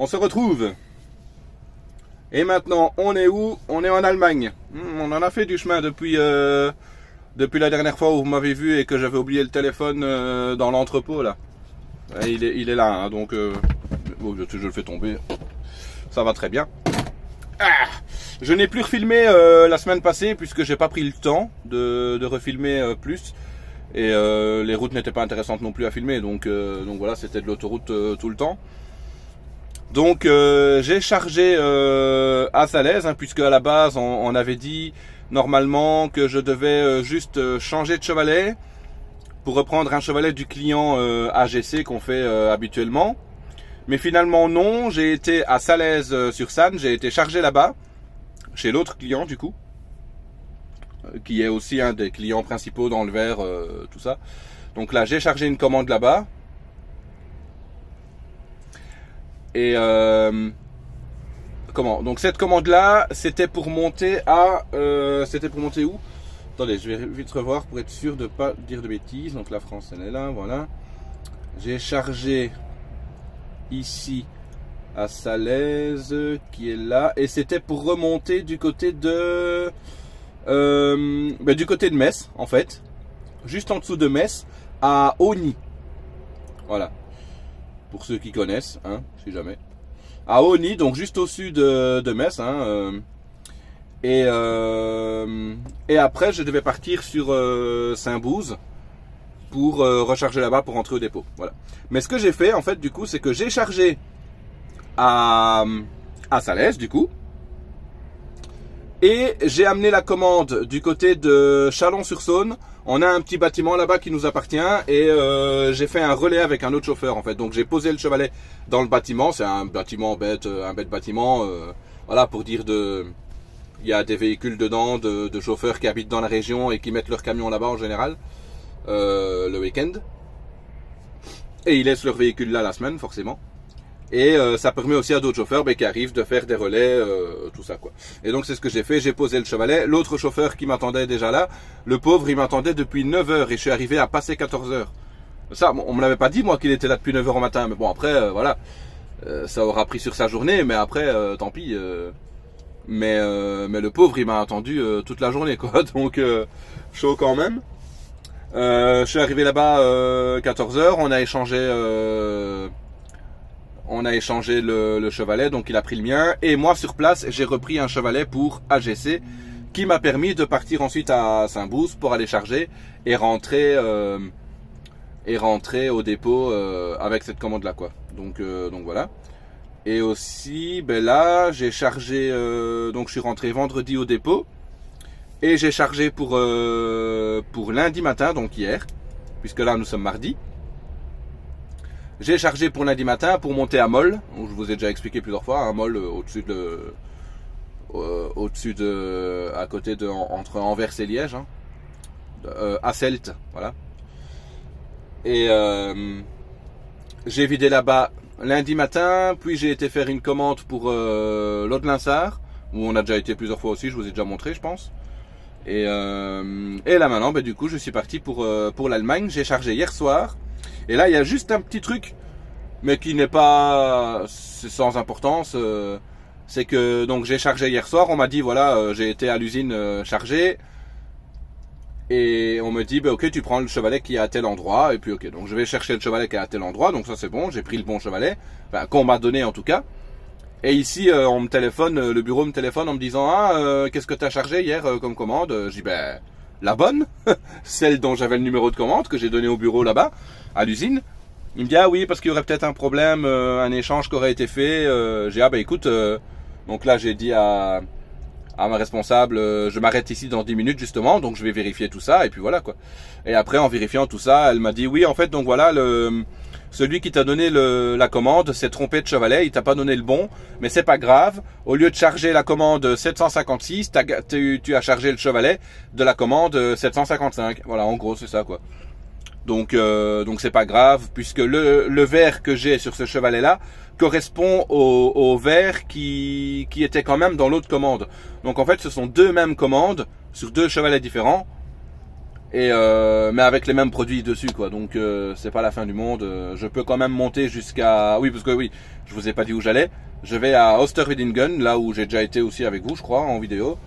se retrouve. Et maintenant, on est où? On est en Allemagne. On en a fait du chemin depuis la dernière fois où vous m'avez vu et que j'avais oublié le téléphone dans l'entrepôt là. Il est là, hein, donc je le fais tomber. Ça va très bien. Je n'ai plus refilmé la semaine passée puisque j'ai pas pris le temps de refilmer plus. Et les routes n'étaient pas intéressantes non plus à filmer, donc voilà, c'était de l'autoroute tout le temps. Donc j'ai chargé à Salaise, hein, puisque à la base on avait dit normalement que je devais juste changer de chevalet pour reprendre un chevalet du client AGC qu'on fait habituellement. Mais finalement non, j'ai été à Salaise sur Sanne, j'ai été chargé là-bas, chez l'autre client du coup, qui est aussi un des clients principaux dans le Var, tout ça. Donc là j'ai chargé une commande là-bas. Et donc cette commande là c'était pour monter à c'était pour monter où? Attendez, je vais vite revoir pour être sûr de pas dire de bêtises. Donc la France elle est là, voilà. J'ai chargé ici à Salaise qui est là et c'était pour remonter du côté de du côté de Metz en fait, juste en dessous de Metz à Osny. Voilà. Pour ceux qui connaissent, hein, si jamais. À Osny, donc juste au sud de Metz. Hein, et après, je devais partir sur Saint-Bouze pour recharger là-bas pour rentrer au dépôt. Voilà. Mais ce que j'ai fait, en fait, du coup, c'est que j'ai chargé à Salaise, du coup. Et j'ai amené la commande du côté de Chalon-sur-Saône. On a un petit bâtiment là-bas qui nous appartient et j'ai fait un relais avec un autre chauffeur en fait. Donc j'ai posé le chevalet dans le bâtiment. C'est un bâtiment bête, un bête bâtiment. Voilà, pour dire il y a des véhicules dedans de chauffeurs qui habitent dans la région et qui mettent leur camion là-bas en général le week-end. Et ils laissent leur véhicule là la semaine forcément. Et ça permet aussi à d'autres chauffeurs qui arrivent de faire des relais, tout ça quoi. Et donc c'est ce que j'ai fait, j'ai posé le chevalet. L'autre chauffeur qui m'attendait déjà là, le pauvre, il m'attendait depuis 9 h et je suis arrivé à passer 14 h. Ça, on me l'avait pas dit moi qu'il était là depuis 9 h au matin, mais bon après, voilà. Ça aura pris sur sa journée, mais après, tant pis. Mais le pauvre, il m'a attendu toute la journée quoi, donc chaud quand même. Je suis arrivé là-bas 14 h, on a échangé... le chevalet, donc il a pris le mien. Et moi sur place, j'ai repris un chevalet pour AGC qui m'a permis de partir ensuite à Saint-Bouze pour aller charger et rentrer au dépôt avec cette commande là quoi. Donc voilà. Et aussi, là j'ai chargé, donc je suis rentré vendredi au dépôt et j'ai chargé pour lundi matin, donc hier, puisque là nous sommes mardi. J'ai chargé pour lundi matin pour monter à Mol, je vous ai déjà expliqué plusieurs fois, à Mol à côté entre Anvers et Liège, hein, à Celt, voilà. Et j'ai vidé là-bas lundi matin, puis j'ai été faire une commande pour l'Aude-Linsart, où on a déjà été plusieurs fois aussi, je vous ai déjà montré je pense. Et là maintenant, du coup je suis parti pour l'Allemagne, j'ai chargé hier soir. Et là, il y a juste un petit truc, mais qui n'est pas sans importance. C'est que donc j'ai chargé hier soir. On m'a dit voilà, j'ai été à l'usine charger, et on me dit ok, tu prends le chevalet qui est à tel endroit. Et puis ok, donc je vais chercher le chevalet qui est à tel endroit. Donc ça c'est bon, j'ai pris le bon chevalet, enfin, qu'on m'a donné en tout cas. Et ici, on me téléphone, le bureau me téléphone en me disant qu'est-ce que tu as chargé hier comme commande? Je dis la bonne, celle dont j'avais le numéro de commande que j'ai donné au bureau là-bas, à l'usine. Il me dit oui, parce qu'il y aurait peut-être un problème, un échange qui aurait été fait. J'ai dit écoute, donc là j'ai dit à ma responsable, je m'arrête ici dans 10 minutes justement, donc je vais vérifier tout ça et puis voilà quoi. Et après en vérifiant tout ça, elle m'a dit oui en fait donc voilà, celui qui t'a donné la commande s'est trompé de chevalet, il t'a pas donné le bon, mais c'est pas grave. Au lieu de charger la commande 756, tu as chargé le chevalet de la commande 755. Voilà, en gros c'est ça quoi. Donc c'est pas grave puisque le verre que j'ai sur ce chevalet là correspond au verre qui était quand même dans l'autre commande. Donc en fait ce sont deux mêmes commandes sur deux chevalets différents. Et mais avec les mêmes produits dessus, quoi. Donc c'est pas la fin du monde. Je peux quand même monter jusqu'à... Oui, parce que oui, je vous ai pas dit où j'allais. Je vais à Osterwedingen, là où j'ai déjà été aussi avec vous, je crois, en vidéo.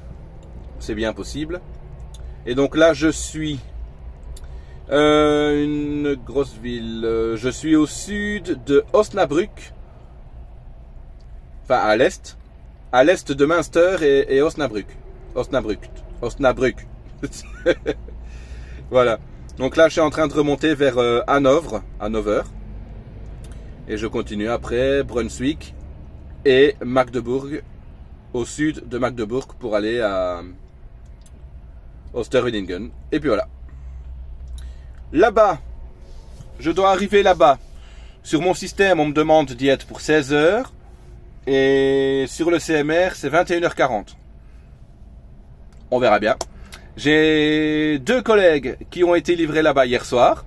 C'est bien possible. Et donc là, je suis... une grosse ville. Je suis au sud de Osnabrück. Enfin, à l'est. À l'est de Münster et Osnabrück. Osnabrück. Voilà. Donc là, je suis en train de remonter vers Hanovre. Et je continue après Brunswick et Magdebourg, au sud de Magdebourg, pour aller à Osterwedingen. Et puis voilà. Là-bas, je dois arriver là-bas. Sur mon système, on me demande d'y être pour 16 heures. Et sur le CMR, c'est 21h40. On verra bien. J'ai 2 collègues qui ont été livrés là-bas hier soir.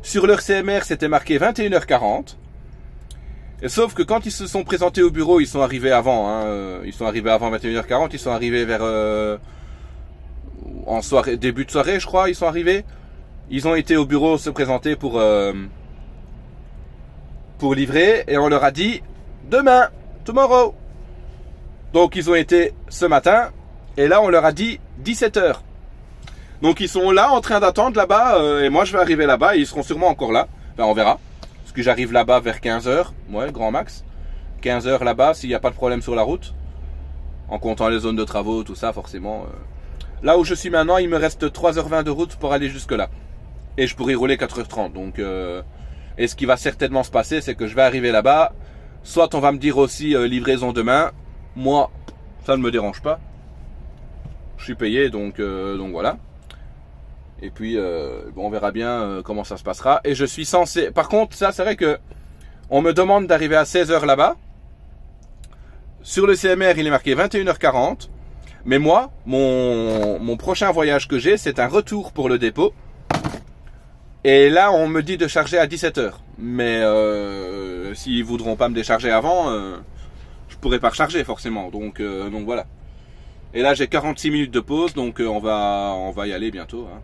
Sur leur CMR, c'était marqué 21h40. Et sauf que quand ils se sont présentés au bureau, ils sont arrivés avant. Ils sont arrivés avant 21h40. Ils sont arrivés vers... en soirée, début de soirée, je crois, ils sont arrivés. Ils ont été au bureau se présenter pour livrer. Et on leur a dit, demain, tomorrow. Donc ils ont été ce matin. Et là, on leur a dit 17h. Donc ils sont là en train d'attendre là-bas. Et moi, je vais arriver là-bas. Et ils seront sûrement encore là. Enfin, on verra. Parce que j'arrive là-bas vers 15h. Ouais, grand max. 15h là-bas, s'il n'y a pas de problème sur la route. En comptant les zones de travaux, tout ça, forcément. Là où je suis maintenant, il me reste 3h20 de route pour aller jusque-là. Et je pourrais rouler 4h30. Donc, et ce qui va certainement se passer, c'est que je vais arriver là-bas. Soit on va me dire aussi livraison demain. Moi, ça ne me dérange pas. Je suis payé, donc voilà. Et puis, bon, on verra bien comment ça se passera. Et je suis censé... Par contre, ça, c'est vrai que on me demande d'arriver à 16h là-bas. Sur le CMR, il est marqué 21h40. Mais moi, mon prochain voyage que j'ai, c'est un retour pour le dépôt. Et là, on me dit de charger à 17h. Mais s'ils voudront pas me décharger avant, je pourrai pas recharger forcément. Donc voilà. Et là, j'ai 46 minutes de pause, donc on va y aller bientôt. Hein.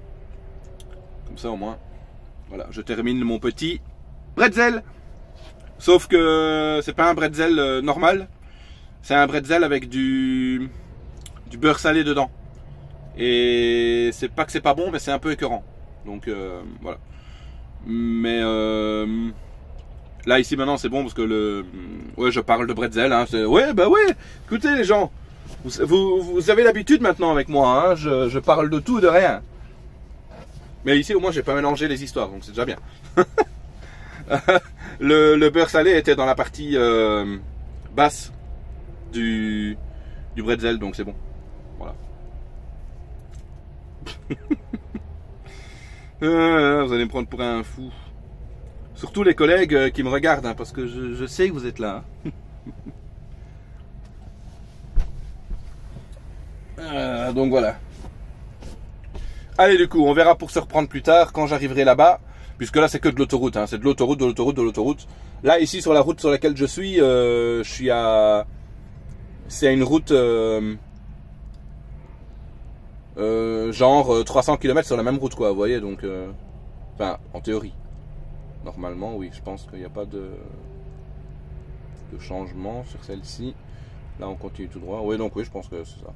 Comme ça, au moins. Voilà, je termine mon petit bretzel. Sauf que c'est pas un bretzel normal. C'est un bretzel avec du beurre salé dedans. Et c'est pas que c'est pas bon, mais c'est un peu écœurant. Donc voilà. Mais là ici maintenant c'est bon parce que ouais, je parle de bretzel. Hein, ouais, bah ouais. Écoutez les gens, vous avez l'habitude maintenant avec moi. Hein, je parle de tout, de rien. Mais ici au moins j'ai pas mélangé les histoires, donc c'est déjà bien. Le beurre salé était dans la partie basse du bretzel, donc c'est bon. Voilà. Vous allez me prendre pour un fou. Surtout les collègues qui me regardent, hein, parce que je sais que vous êtes là. Donc voilà. Allez, du coup, on verra pour se reprendre plus tard quand j'arriverai là-bas. Puisque là, c'est que de l'autoroute. Hein, c'est de l'autoroute, de l'autoroute, de l'autoroute. Là, ici, sur la route sur laquelle je suis à... C'est une route... genre 300 km sur la même route, quoi, vous voyez, donc... Enfin, en théorie. Normalement, oui, je pense qu'il n'y a pas de changement sur celle-ci. Là, on continue tout droit. Oui, donc oui, je pense que c'est ça.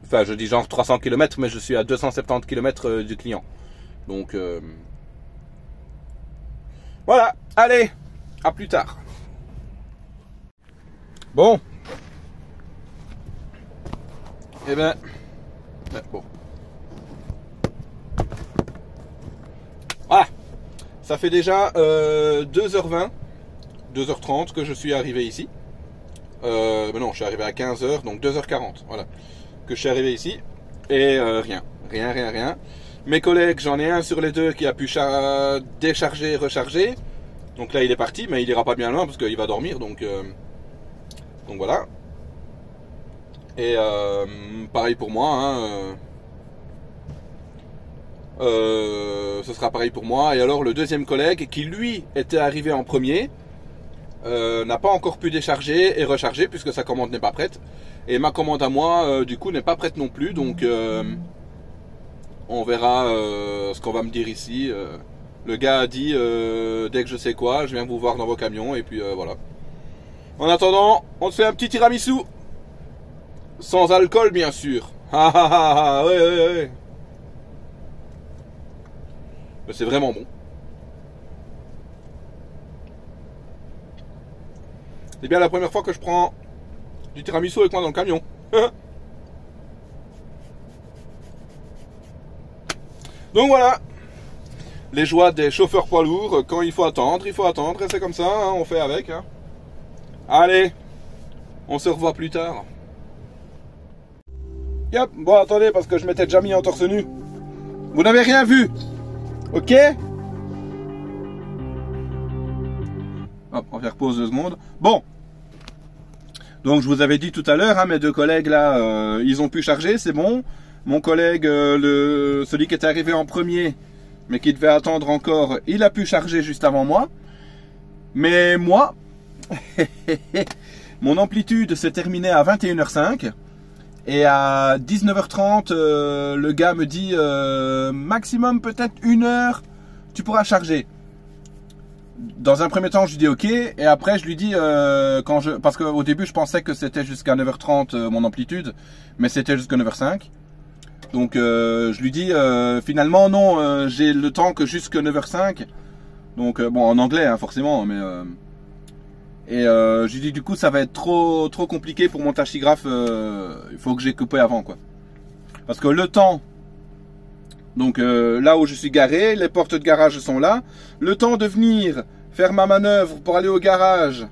Enfin, je dis genre 300 km, mais je suis à 270 km du client. Donc, voilà, allez, à plus tard. Bon. Eh ben, bon. Ah, ça fait déjà 2h20, 2h30 que je suis arrivé ici. Ben non, je suis arrivé à 15h, donc 2h40, voilà. Que je suis arrivé ici, et rien. Mes collègues, j'en ai un sur les deux qui a pu décharger, recharger. Donc là, il est parti, mais il ira pas bien loin parce qu'il va dormir, donc voilà. Et pareil pour moi, hein, ce sera pareil pour moi. Et alors le deuxième collègue qui lui était arrivé en premier n'a pas encore pu décharger et recharger puisque sa commande n'est pas prête. Et ma commande à moi du coup n'est pas prête non plus. Donc On verra ce qu'on va me dire ici. Le gars a dit, dès que je sais quoi, je viens vous voir dans vos camions. Et puis voilà. En attendant, on se fait un petit tiramisu. Sans alcool, bien sûr. Ah ah ah ah, ouais, ouais, ouais. Mais c'est vraiment bon. C'est bien la première fois que je prends du tiramisu avec moi dans le camion. Donc voilà, les joies des chauffeurs poids lourds. Quand il faut attendre, et c'est comme ça, hein, on fait avec. Hein. Allez, on se revoit plus tard. Yep, bon attendez, parce que je m'étais déjà mis en torse nu. Vous n'avez rien vu, ok? Hop, on va faire pause 2 secondes. Bon, donc je vous avais dit tout à l'heure, hein, mes 2 collègues là, ils ont pu charger, c'est bon. Mon collègue, celui qui était arrivé en premier, mais qui devait attendre encore, il a pu charger juste avant moi. Mais moi, mon amplitude s'est terminée à 21h05. Et à 19h30, le gars me dit, maximum peut-être 1 heure, tu pourras charger. Dans un premier temps, je lui dis ok, et après je lui dis, parce qu'au début je pensais que c'était jusqu'à 9h30 mon amplitude, mais c'était jusqu'à 9h05. Donc je lui dis finalement non, j'ai le temps que jusqu'à 9h05. Donc bon en anglais hein, forcément, mais je lui dis du coup ça va être trop compliqué pour mon tachygraphe, il faut que j'ai coupé avant quoi. Parce que le temps, donc là où je suis garé, les portes de garage sont là, le temps de venir faire ma manœuvre pour aller au garage,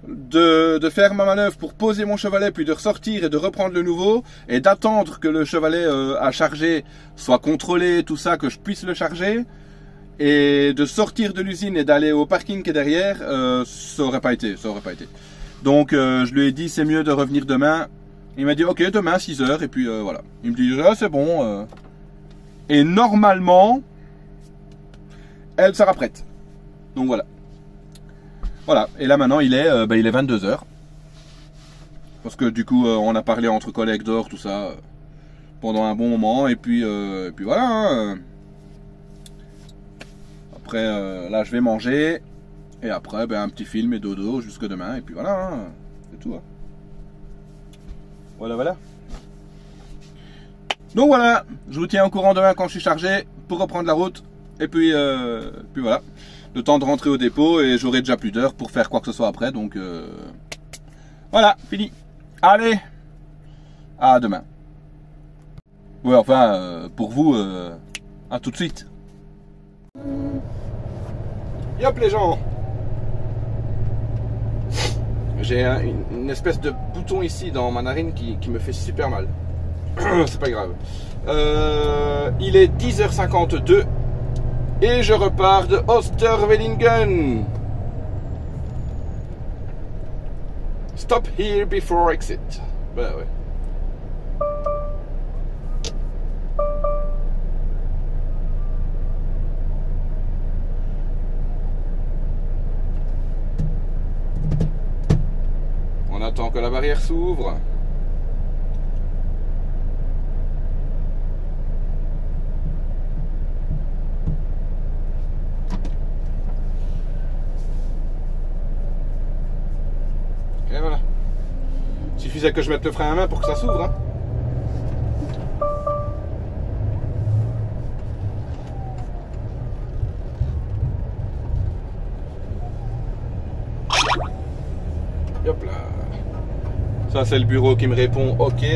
de faire ma manœuvre pour poser mon chevalet, puis de ressortir et de reprendre le nouveau, et d'attendre que le chevalet à charger soit contrôlé, tout ça, que je puisse le charger, et de sortir de l'usine et d'aller au parking qui est derrière, ça aurait pas été. Donc je lui ai dit c'est mieux de revenir demain. Il m'a dit ok demain 6h, et puis voilà. Il me dit ah, c'est bon. Et normalement, elle sera prête. Donc voilà. Voilà, et là maintenant il est 22h. Parce que du coup on a parlé entre collègues dehors, tout ça, pendant un bon moment, et puis voilà. Hein. Après là je vais manger, et après un petit film et dodo jusque demain, et puis voilà, hein. C'est tout. Hein. Voilà. Donc voilà, je vous tiens au courant demain quand je suis chargé pour reprendre la route, et puis voilà. Le temps de rentrer au dépôt et j'aurai déjà plus d'heures pour faire quoi que ce soit après. Donc voilà, fini. Allez, à demain. Ouais, enfin, pour vous, à tout de suite. Yop les gens. J'ai une espèce de bouton ici dans ma narine qui me fait super mal. C'est pas grave. Il est 10h52. Et je repars de Osterwellingen. Stop here before exit. Bah ouais. On attend que la barrière s'ouvre. Et voilà. Il suffisait que je mette le frein à main pour que ça s'ouvre. Hein. Hop là. Ça c'est le bureau qui me répond OK.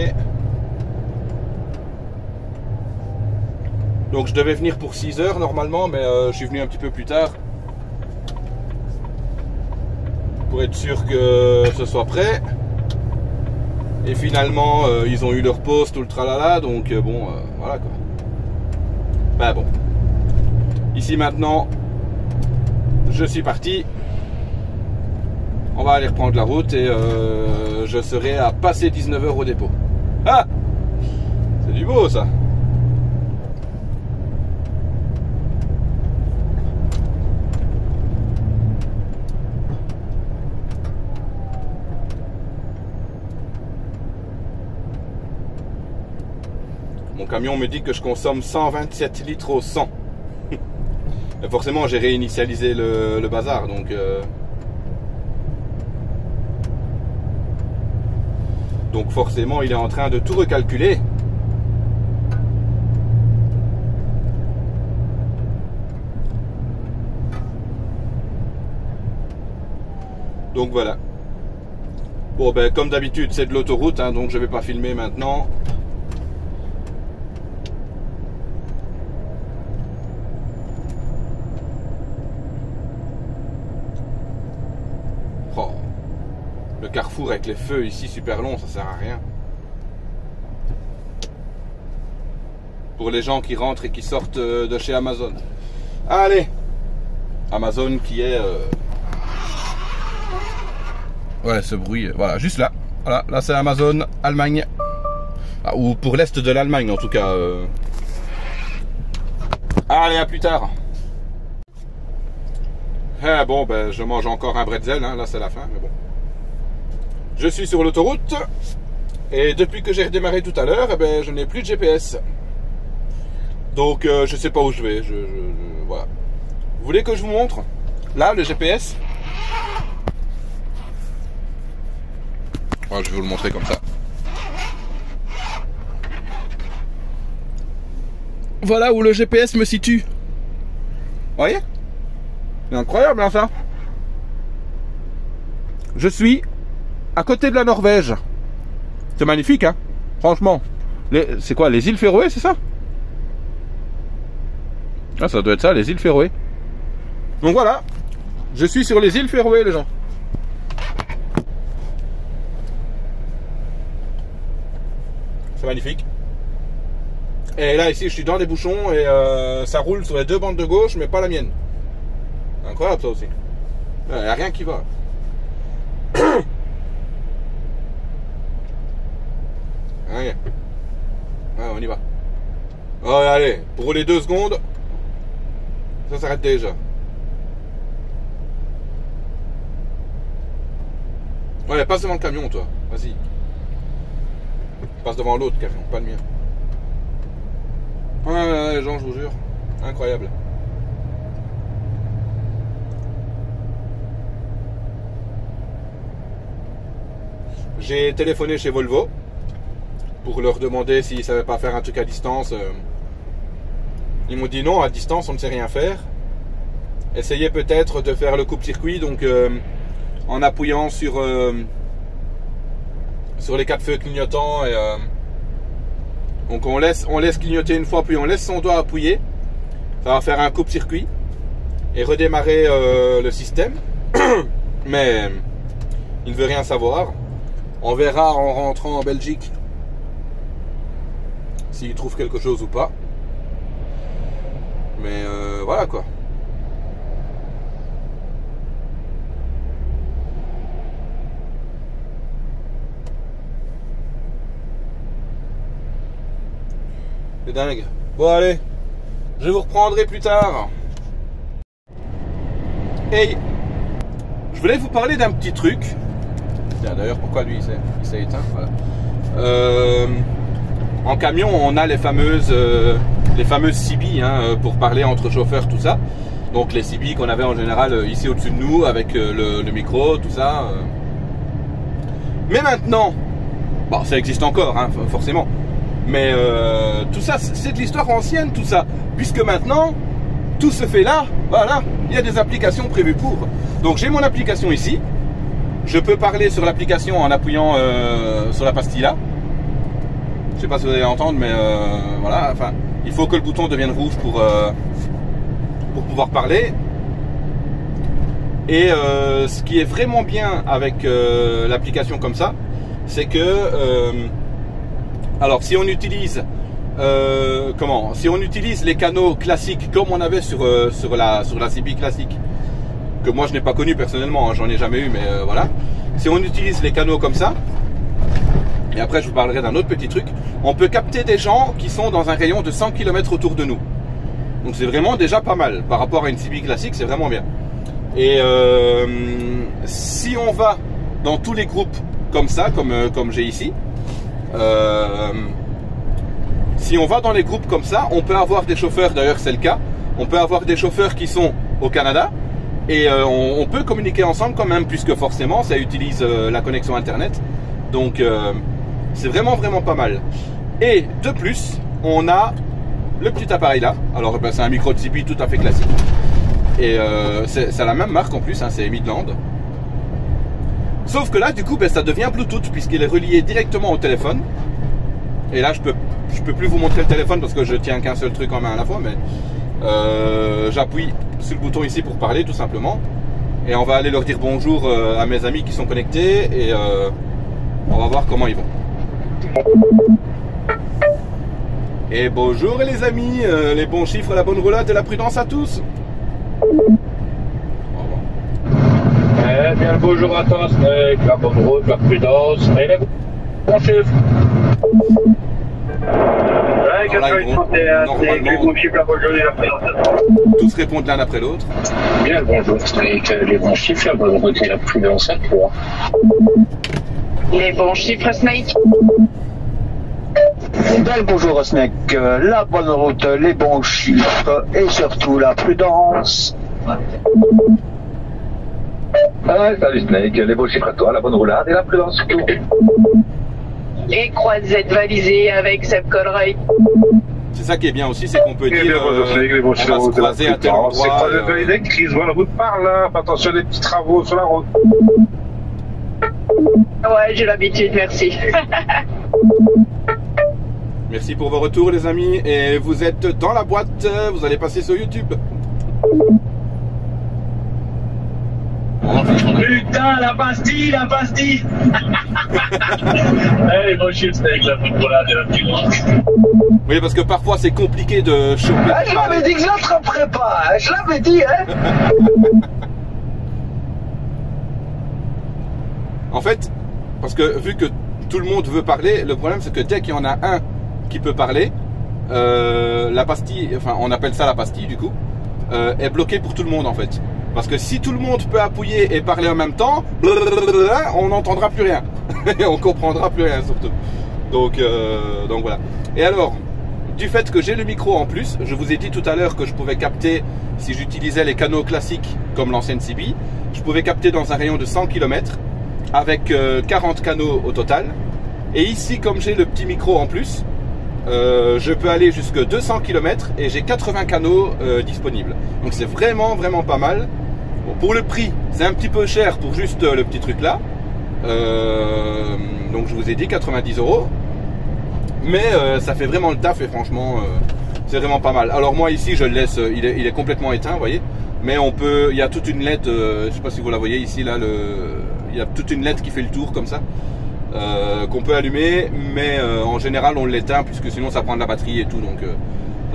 Donc je devais venir pour 6h normalement, mais je suis venu un petit peu plus tard. Pour être sûr que ce soit prêt. Et finalement ils ont eu leur pause, tout le tralala, donc bon voilà quoi. Ben bon. Ici maintenant je suis parti. On va aller reprendre la route et je serai à passer 19h au dépôt. Ah, c'est du beau ça. Mon camion me dit que je consomme 127 litres au 100. Et forcément, j'ai réinitialisé le bazar, donc forcément, il est en train de tout recalculer. Donc voilà. Bon ben comme d'habitude c'est de l'autoroute, hein, donc je vais pas filmer maintenant. Oh. Le carrefour avec les feux ici super long, ça sert à rien. Pour les gens qui rentrent et qui sortent de chez Amazon. Allez, Amazon qui est... Ouais, ce bruit, voilà, juste là. Voilà, là c'est Amazon, Allemagne. Ah, ou pour l'est de l'Allemagne en tout cas. Allez, à plus tard. Ah bon, ben je mange encore un bretzel, hein, là c'est la fin, mais bon. Je suis sur l'autoroute. Et depuis que j'ai redémarré tout à l'heure, eh ben, je n'ai plus de GPS. Donc je sais pas où je vais. Voilà. Vous voulez que je vous montre? Là, le GPS. Je vais vous le montrer comme ça. Voilà où le GPS me situe. Vous voyez? C'est incroyable hein, ça. Je suis à côté de la Norvège. C'est magnifique hein. Franchement. C'est quoi, les îles Féroé, c'est ça? Ah, ça doit être ça, les îles Féroé. Donc voilà. Je suis sur les îles Féroé les gens. C'est magnifique. Et là ici je suis dans des bouchons et ça roule sur les deux bandes de gauche mais pas la mienne. Incroyable ça aussi. Il n'y a rien qui va. Allez. Ouais, on y va. Oh, allez, pour rouler 2 secondes, ça s'arrête déjà. Ouais, passe devant le camion toi, vas-y. Passe devant l'autre camion, pas le mien. Ouais, les gens, je vous jure. Incroyable. J'ai téléphoné chez Volvo pour leur demander s'ils ne savaient pas faire un truc à distance. Ils m'ont dit non, à distance on ne sait rien faire. Essayez peut-être de faire le coupe-circuit, donc en appuyant sur les 4 feux clignotants et donc on laisse clignoter une fois puis on laisse son doigt appuyé, ça va faire un coupe-circuit et redémarrer le système. Mais il ne veut rien savoir. On verra en rentrant en Belgique s'il trouve quelque chose ou pas, mais voilà quoi. C'est dingue. Bon allez, je vous reprendrai plus tard. Hey, je voulais vous parler d'un petit truc. Tiens, d'ailleurs, pourquoi lui il s'est éteint, voilà. En camion, on a les fameuses CB hein, pour parler entre chauffeurs, tout ça. Donc les CB qu'on avait en général ici au-dessus de nous avec le micro, tout ça. Mais maintenant, bon, ça existe encore, hein, forcément. Mais tout ça, c'est de l'histoire ancienne, tout ça. Puisque maintenant, tout se fait là, voilà. Il y a des applications prévues pour. Donc j'ai mon application ici. Je peux parler sur l'application en appuyant sur la pastille là. Je sais pas si vous allez entendre, mais voilà. Enfin, il faut que le bouton devienne rouge pour pouvoir parler. Et ce qui est vraiment bien avec l'application comme ça, c'est que alors si on utilise si on utilise les canaux classiques comme on avait sur la CB classique, que moi je n'ai pas connu personnellement, hein, j'en ai jamais eu, mais voilà. Si on utilise les canaux comme ça, et après je vous parlerai d'un autre petit truc, on peut capter des gens qui sont dans un rayon de 100 km autour de nous. Donc c'est vraiment déjà pas mal. Par rapport à une CB classique, c'est vraiment bien. Et si on va dans tous les groupes comme ça, comme j'ai ici, si on va dans les groupes comme ça, on peut avoir des chauffeurs, d'ailleurs c'est le cas, on peut avoir des chauffeurs qui sont au Canada et on peut communiquer ensemble quand même, puisque forcément ça utilise la connexion internet. Donc c'est vraiment pas mal. Et de plus, on a le petit appareil là. Alors ben, c'est un micro de CB tout à fait classique. Et c'est la même marque en plus, hein, c'est Midland. Sauf que là, du coup, ben, ça devient Bluetooth puisqu'il est relié directement au téléphone. Et là, je peux plus vous montrer le téléphone parce que je tiens qu'un seul truc en main à la fois, mais j'appuie sur le bouton ici pour parler tout simplement. Et on va aller leur dire bonjour à mes amis qui sont connectés et on va voir comment ils vont. Et bonjour les amis, les bons chiffres, la bonne roulade et la prudence à tous. Eh bien, bonjour à tous, avec la bonne route, la prudence et les bons chiffres. Ouais, 431, c'est les bons chiffres, la bonne journée, la prudence. Tous répondent l'un après l'autre. Bien, bonjour, avec les bons chiffres, la bonne route et la prudence à toi. Les bons chiffres, Snake. Bien, bonjour Snake, la bonne route, les bons chiffres et surtout la prudence. Ah, salut Snake, les bons chiffres à toi, la bonne roulade et la prudence à toi. Et croisette valisée avec Seb Colroy. C'est ça qui est bien aussi, c'est qu'on peut dire les bons chiffres, on va se croiser à tel endroit. C'est croisette validée, Chris, bonne route par là, attention les petits travaux sur la route. Ouais, j'ai l'habitude, merci. Merci pour vos retours les amis, et vous êtes dans la boîte, vous allez passer sur YouTube. Putain, la pastille, la pastille. Hey, bon chiffre, c'était avec la footballade et la prudence. Oui, parce que parfois c'est compliqué de choper. Ah, je l'avais dit que je l'attraperais pas, hein, je l'avais dit, hein. En fait, parce que vu que tout le monde veut parler, le problème c'est que dès qu'il y en a un qui peut parler, la pastille, enfin on appelle ça la pastille du coup, est bloquée pour tout le monde en fait. Parce que si tout le monde peut appuyer et parler en même temps, on n'entendra plus rien. Et on comprendra plus rien surtout. Donc voilà. Et alors, du fait que j'ai le micro en plus, je vous ai dit tout à l'heure que je pouvais capter, si j'utilisais les canaux classiques comme l'ancienne CB, je pouvais capter dans un rayon de 100 km avec 40 canaux au total. Et ici, comme j'ai le petit micro en plus, je peux aller jusque 200 km et j'ai 80 canaux disponibles. Donc c'est vraiment pas mal. Bon, pour le prix, c'est un petit peu cher pour juste le petit truc là. Donc je vous ai dit 90 €. Mais ça fait vraiment le taf et franchement c'est vraiment pas mal. Alors moi ici je le laisse, il est complètement éteint, vous voyez. Mais on peut, il y a toute une LED, je sais pas si vous la voyez ici là, il y a toute une LED qui fait le tour comme ça. Qu'on peut allumer, mais en général on l'éteint puisque sinon ça prend de la batterie et tout, donc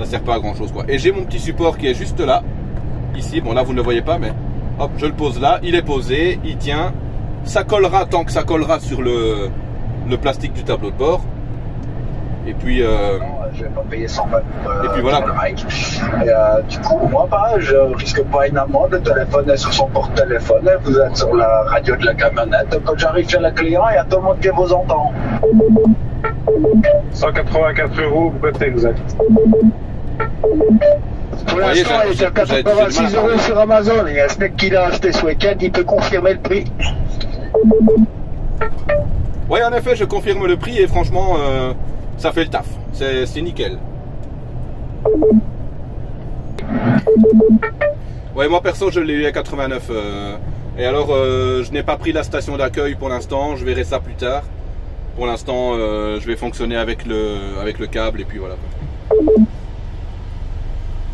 ça sert pas à grand chose quoi. Et j'ai mon petit support qui est juste là, ici, bon là vous ne le voyez pas, mais hop, je le pose là, il est posé, il tient, ça collera tant que ça collera sur le plastique du tableau de bord. Et puis Je vais pas payer 100 balles. Et puis voilà. Du coup, moi, je risque pas une amende. Le téléphone est sur son porte-téléphone. Vous êtes sur la radio de la camionnette. Quand j'arrive chez le client, il y a tout le monde qui vous entend. 184 €, vous êtes exact. Pour l'instant, il est à 86 € sur Amazon. Il y a ce mec qui l'a acheté ce week-end, il peut confirmer le prix. Oui, en effet, je confirme le prix et franchement, ça fait le taf. C'est nickel. Ouais, moi perso, je l'ai eu à 89. Et alors, je n'ai pas pris la station d'accueil pour l'instant. Je verrai ça plus tard. Pour l'instant, je vais fonctionner avec le câble et puis voilà.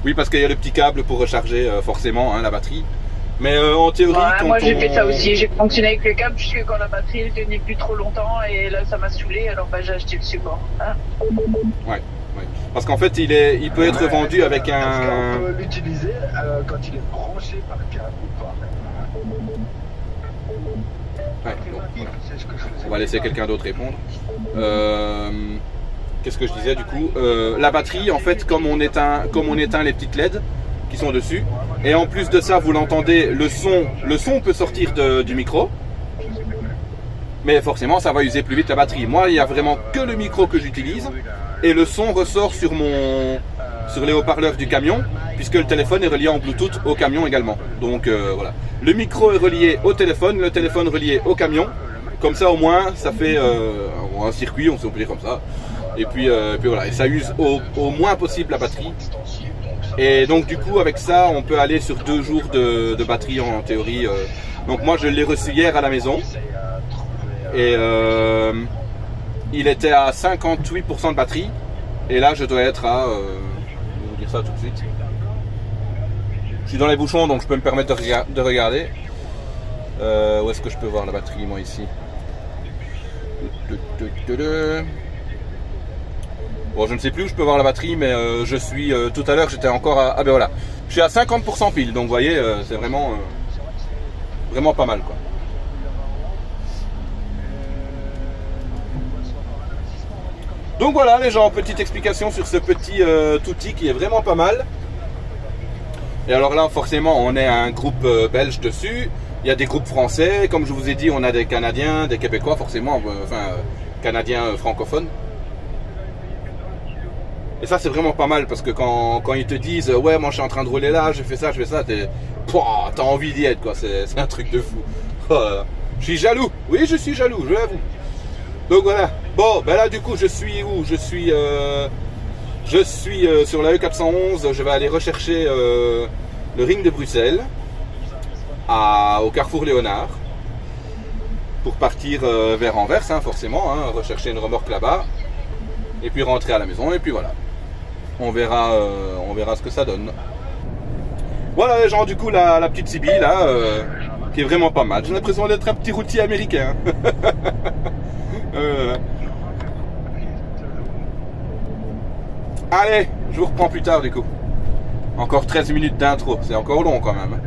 Oui, parce qu'il y a le petit câble pour recharger forcément hein, la batterie. Mais en théorie, ouais, moi j'ai fait ça aussi, j'ai fonctionné avec le câble jusqu'à quand la batterie elle tenait plus trop longtemps et là ça m'a saoulé, alors bah, j'ai acheté le support. Hein. Ouais. Parce qu'en fait il peut être vendu avec un... On peut l'utiliser quand il est branché par le câble ou pas. Ouais, bon, voilà. On va laisser quelqu'un d'autre répondre. Qu'est-ce que je disais du coup, la batterie en fait comme on éteint les petites LED qui sont dessus, et en plus de ça vous l'entendez, le son peut sortir du micro, mais forcément ça va user plus vite la batterie. Moi il n'y a vraiment que le micro que j'utilise et le son ressort sur les haut-parleurs du camion, puisque le téléphone est relié en Bluetooth au camion également. Donc voilà, le micro est relié au téléphone, le téléphone relié au camion, comme ça au moins ça fait un circuit, on peut dire comme ça. Et puis voilà, et ça use au moins possible la batterie. Et donc du coup avec ça on peut aller sur 2 jours de batterie en théorie. Donc moi je l'ai reçu hier à la maison et il était à 58% de batterie et là je dois être à, je vais vous dire ça tout de suite. Je suis dans les bouchons donc je peux me permettre de regarder. Où est-ce que je peux voir la batterie moi ici? Bon, je ne sais plus où je peux voir la batterie, mais je suis tout à l'heure j'étais encore à... Ah ben voilà, je suis à 50% pile, donc vous voyez, c'est vraiment pas mal quoi. Donc voilà les gens, petite explication sur ce petit outil qui est vraiment pas mal. Et alors là forcément on est un groupe belge dessus, il y a des groupes français, comme je vous ai dit on a des Canadiens, des Québécois forcément, enfin Canadiens francophones. Et ça c'est vraiment pas mal parce que quand ils te disent ouais moi je suis en train de rouler là, je fais ça, t'as envie d'y être quoi, c'est un truc de fou. Je suis jaloux, oui je suis jaloux, je l'avoue. Donc voilà, bon ben là du coup je suis où? Je suis sur la E411, je vais aller rechercher le ring de Bruxelles au Carrefour Léonard pour partir vers Anvers hein, forcément, hein, rechercher une remorque là-bas et puis rentrer à la maison et puis voilà. On verra ce que ça donne. Voilà les gens, du coup la petite Sibi là, qui est vraiment pas mal. J'ai l'impression d'être un petit routier américain. Allez, je vous reprends plus tard du coup. Encore 13 minutes d'intro, c'est encore long quand même.